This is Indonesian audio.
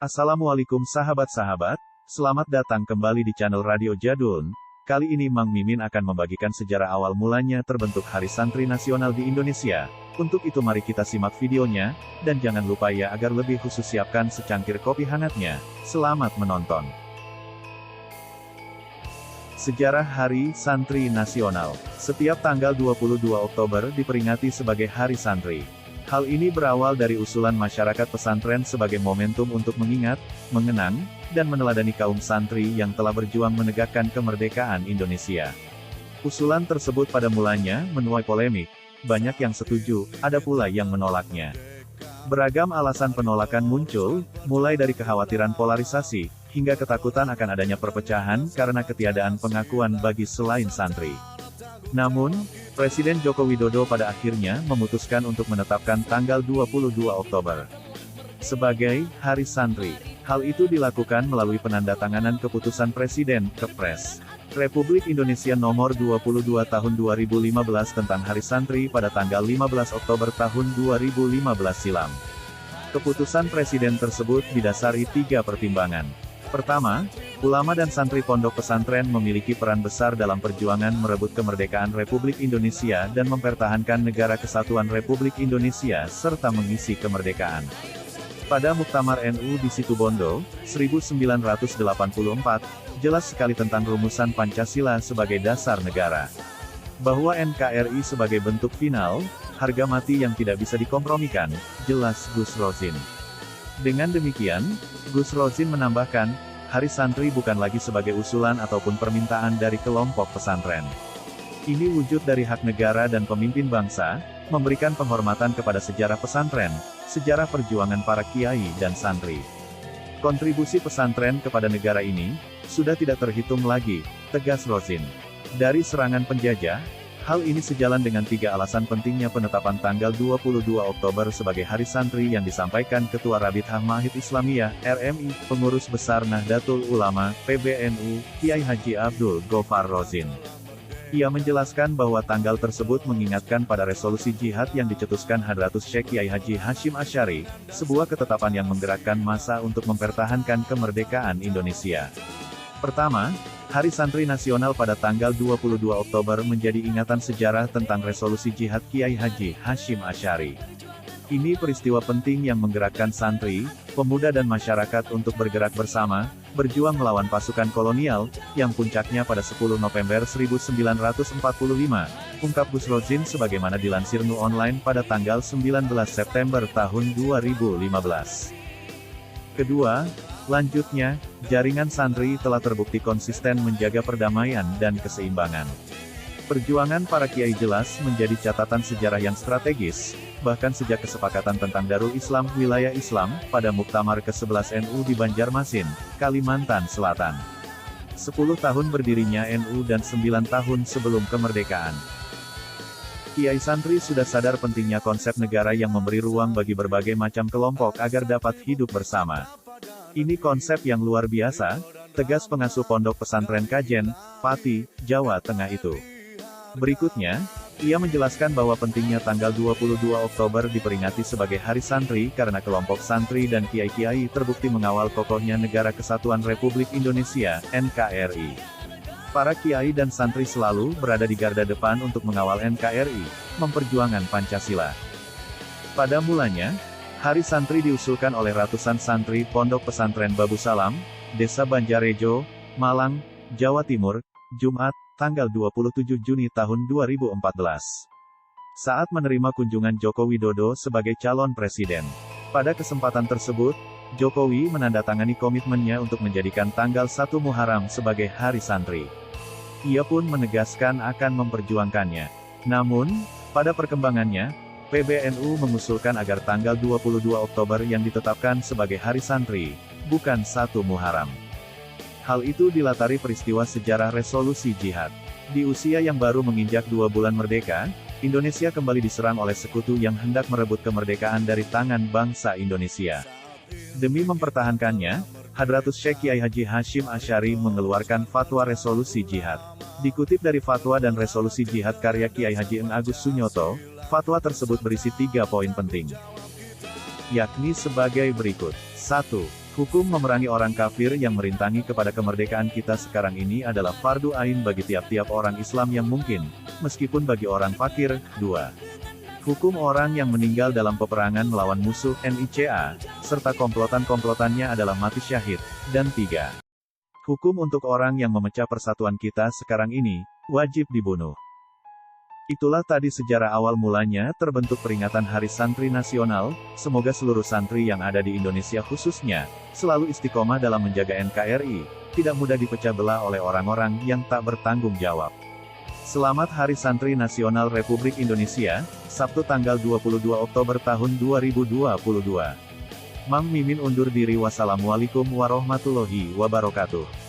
Assalamualaikum sahabat-sahabat, selamat datang kembali di channel Radio Jadul. Kali ini Mang Mimin akan membagikan sejarah awal mulanya terbentuk Hari Santri Nasional di Indonesia. Untuk itu mari kita simak videonya, dan jangan lupa ya agar lebih khusus siapkan secangkir kopi hangatnya. Selamat menonton. Sejarah Hari Santri Nasional. Setiap tanggal 22 Oktober diperingati sebagai Hari Santri. Hal ini berawal dari usulan masyarakat pesantren sebagai momentum untuk mengingat, mengenang, dan meneladani kaum santri yang telah berjuang menegakkan kemerdekaan Indonesia. Usulan tersebut pada mulanya menuai polemik, banyak yang setuju, ada pula yang menolaknya. Beragam alasan penolakan muncul, mulai dari kekhawatiran polarisasi, hingga ketakutan akan adanya perpecahan karena ketiadaan pengakuan bagi selain santri. Namun, Presiden Joko Widodo pada akhirnya memutuskan untuk menetapkan tanggal 22 Oktober sebagai Hari Santri. Hal itu dilakukan melalui penandatanganan Keputusan Presiden, Kepres, Republik Indonesia Nomor 22 Tahun 2015 tentang Hari Santri pada tanggal 15 Oktober tahun 2015 silam. Keputusan Presiden tersebut didasari 3 pertimbangan. Pertama, ulama dan santri pondok pesantren memiliki peran besar dalam perjuangan merebut kemerdekaan Republik Indonesia dan mempertahankan negara kesatuan Republik Indonesia serta mengisi kemerdekaan. Pada Muktamar NU di Situbondo, 1984, jelas sekali tentang rumusan Pancasila sebagai dasar negara. Bahwa NKRI sebagai bentuk final, harga mati yang tidak bisa dikompromikan, jelas Gus Rosin. Dengan demikian, Gus Rosin menambahkan, Hari Santri bukan lagi sebagai usulan ataupun permintaan dari kelompok pesantren. Ini wujud dari hak negara dan pemimpin bangsa, memberikan penghormatan kepada sejarah pesantren, sejarah perjuangan para kiai dan santri. Kontribusi pesantren kepada negara ini, sudah tidak terhitung lagi, tegas Rosin. Dari serangan penjajah, hal ini sejalan dengan 3 alasan pentingnya penetapan tanggal 22 Oktober sebagai Hari Santri yang disampaikan Ketua Rabithah Mahid Islamiyah, RMI, Pengurus Besar Nahdlatul Ulama, PBNU, Kiai Haji Abdul Ghoffar Rosin. Ia menjelaskan bahwa tanggal tersebut mengingatkan pada resolusi jihad yang dicetuskan Hadratus Syekh Kiai Haji Hashim Asy'ari, sebuah ketetapan yang menggerakkan massa untuk mempertahankan kemerdekaan Indonesia. Pertama, Hari Santri Nasional pada tanggal 22 Oktober menjadi ingatan sejarah tentang resolusi jihad Kiai Haji Hashim Asy'ari. Ini peristiwa penting yang menggerakkan santri, pemuda dan masyarakat untuk bergerak bersama, berjuang melawan pasukan kolonial, yang puncaknya pada 10 November 1945, ungkap Gus Rosin sebagaimana dilansir Nu Online pada tanggal 19 September tahun 2015. Kedua, lanjutnya, jaringan santri telah terbukti konsisten menjaga perdamaian dan keseimbangan. Perjuangan para kiai jelas menjadi catatan sejarah yang strategis, bahkan sejak kesepakatan tentang Darul Islam Wilayah Islam, pada Muktamar ke-11 NU di Banjarmasin, Kalimantan Selatan. 10 tahun berdirinya NU dan 9 tahun sebelum kemerdekaan. Kiai santri sudah sadar pentingnya konsep negara yang memberi ruang bagi berbagai macam kelompok agar dapat hidup bersama. Ini konsep yang luar biasa, tegas pengasuh pondok pesantren Kajen, Pati, Jawa Tengah itu. Berikutnya, ia menjelaskan bahwa pentingnya tanggal 22 Oktober diperingati sebagai Hari Santri karena kelompok santri dan kiai-kiai terbukti mengawal kokohnya Negara Kesatuan Republik Indonesia, NKRI. Para kiai dan santri selalu berada di garda depan untuk mengawal NKRI, memperjuangkan Pancasila. Pada mulanya, Hari Santri diusulkan oleh ratusan santri Pondok Pesantren Babu Salam, Desa Banjarejo, Malang, Jawa Timur, Jumat, tanggal 27 Juni tahun 2014. Saat menerima kunjungan Joko Widodo sebagai calon presiden. Pada kesempatan tersebut, Jokowi menandatangani komitmennya untuk menjadikan tanggal 1 Muharram sebagai Hari Santri. Ia pun menegaskan akan memperjuangkannya. Namun, pada perkembangannya, PBNU mengusulkan agar tanggal 22 Oktober yang ditetapkan sebagai Hari Santri, bukan 1 Muharram. Hal itu dilatari peristiwa sejarah resolusi jihad. Di usia yang baru menginjak 2 bulan merdeka, Indonesia kembali diserang oleh sekutu yang hendak merebut kemerdekaan dari tangan bangsa Indonesia. Demi mempertahankannya, Hadratus Syekh Kiai Haji Hashim Asy'ari mengeluarkan fatwa resolusi jihad. Dikutip dari fatwa dan resolusi jihad karya Kiai Haji Eng Agus Sunyoto, fatwa tersebut berisi 3 poin penting. Yakni sebagai berikut. 1. Hukum memerangi orang kafir yang merintangi kepada kemerdekaan kita sekarang ini adalah fardu ain bagi tiap-tiap orang Islam yang mungkin, meskipun bagi orang fakir. 2. Hukum orang yang meninggal dalam peperangan melawan musuh, NICA, serta komplotan-komplotannya adalah mati syahid. Dan 3. Hukum untuk orang yang memecah persatuan kita sekarang ini, wajib dibunuh. Itulah tadi sejarah awal mulanya terbentuk peringatan Hari Santri Nasional. Semoga seluruh santri yang ada di Indonesia khususnya, selalu istiqomah dalam menjaga NKRI, tidak mudah dipecah belah oleh orang-orang yang tak bertanggung jawab. Selamat Hari Santri Nasional Republik Indonesia, Sabtu tanggal 22 Oktober tahun 2022. Mang Mimin undur diri. Wassalamualaikum warahmatullahi wabarakatuh.